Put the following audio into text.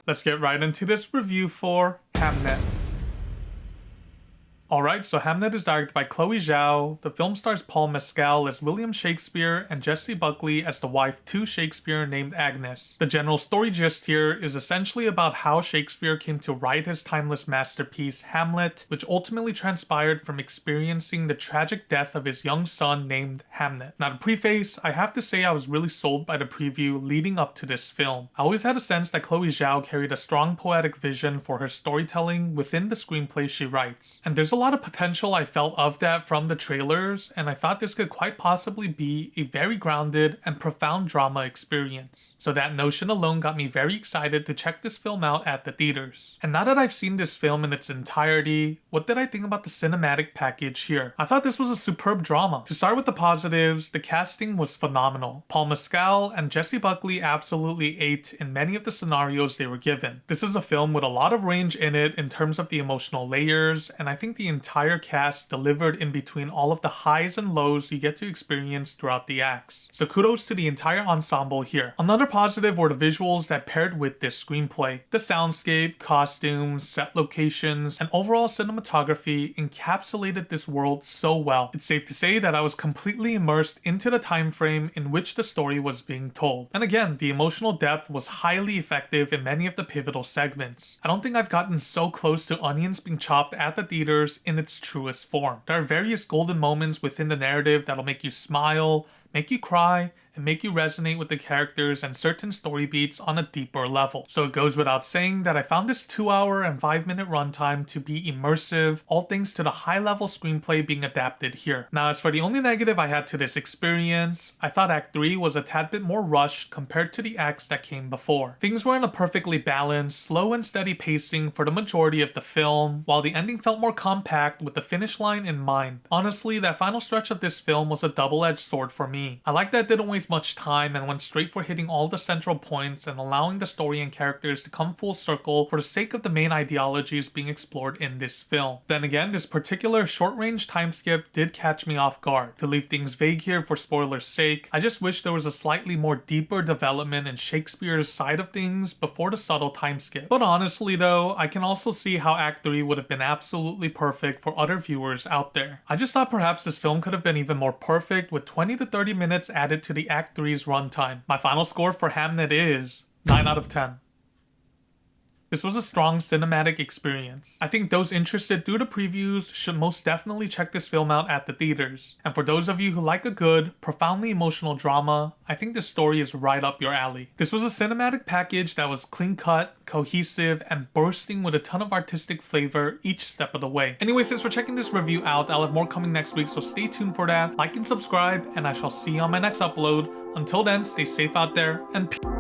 let's get right into this review for Hamnet. Alright, so Hamnet is directed by Chloe Zhao. The film stars Paul Mescal as William Shakespeare and Jessie Buckley as the wife to Shakespeare named Agnes. The general story gist here is essentially about how Shakespeare came to write his timeless masterpiece Hamlet, which ultimately transpired from experiencing the tragic death of his young son named Hamnet. Now to preface, I have to say I was really sold by the preview leading up to this film. I always had a sense that Chloe Zhao carried a strong poetic vision for her storytelling within the screenplay she writes. And there's a lot of potential I felt of that from the trailers, and I thought this could quite possibly be a very grounded and profound drama experience. So that notion alone got me very excited to check this film out at the theaters. And now that I've seen this film in its entirety, what did I think about the cinematic package here? I thought this was a superb drama. To start with the positives, the casting was phenomenal. Paul Mescal and Jessie Buckley absolutely ate in many of the scenarios they were given. This is a film with a lot of range in it in terms of the emotional layers, and I think the entire cast delivered in between all of the highs and lows you get to experience throughout the acts. So kudos to the entire ensemble here. Another positive were the visuals that paired with this screenplay. The soundscape, costumes, set locations, and overall cinematography encapsulated this world so well. It's safe to say that I was completely immersed into the time frame in which the story was being told. And again, the emotional depth was highly effective in many of the pivotal segments. I don't think I've gotten so close to onions being chopped at the theaters in its truest form. There are various golden moments within the narrative that'll make you smile, make you cry, and make you resonate with the characters and certain story beats on a deeper level. So it goes without saying that I found this 2-hour and 5-minute runtime to be immersive, all thanks to the high-level screenplay being adapted here. Now as for the only negative I had to this experience, I thought Act 3 was a tad bit more rushed compared to the acts that came before. Things were in a perfectly balanced, slow and steady pacing for the majority of the film, while the ending felt more compact with the finish line in mind. Honestly, that final stretch of this film was a double-edged sword for me. I like that it didn't waste much time and went straight for hitting all the central points and allowing the story and characters to come full circle for the sake of the main ideologies being explored in this film. Then again, this particular short-range time skip did catch me off guard. To leave things vague here for spoilers' sake, I just wish there was a slightly more deeper development in Shakespeare's side of things before the subtle time skip. But honestly though, I can also see how Act 3 would have been absolutely perfect for other viewers out there. I just thought perhaps this film could have been even more perfect with 20 to 30 minutes added to the Act 3's runtime. My final score for Hamnet is 9 out of 10. This was a strong cinematic experience. I think those interested through the previews should most definitely check this film out at the theaters. And for those of you who like a good, profoundly emotional drama, I think this story is right up your alley. This was a cinematic package that was clean-cut, cohesive, and bursting with a ton of artistic flavor each step of the way. Anyway, since we're checking this review out, I'll have more coming next week, so stay tuned for that. Like and subscribe, and I shall see you on my next upload. Until then, stay safe out there, and peace.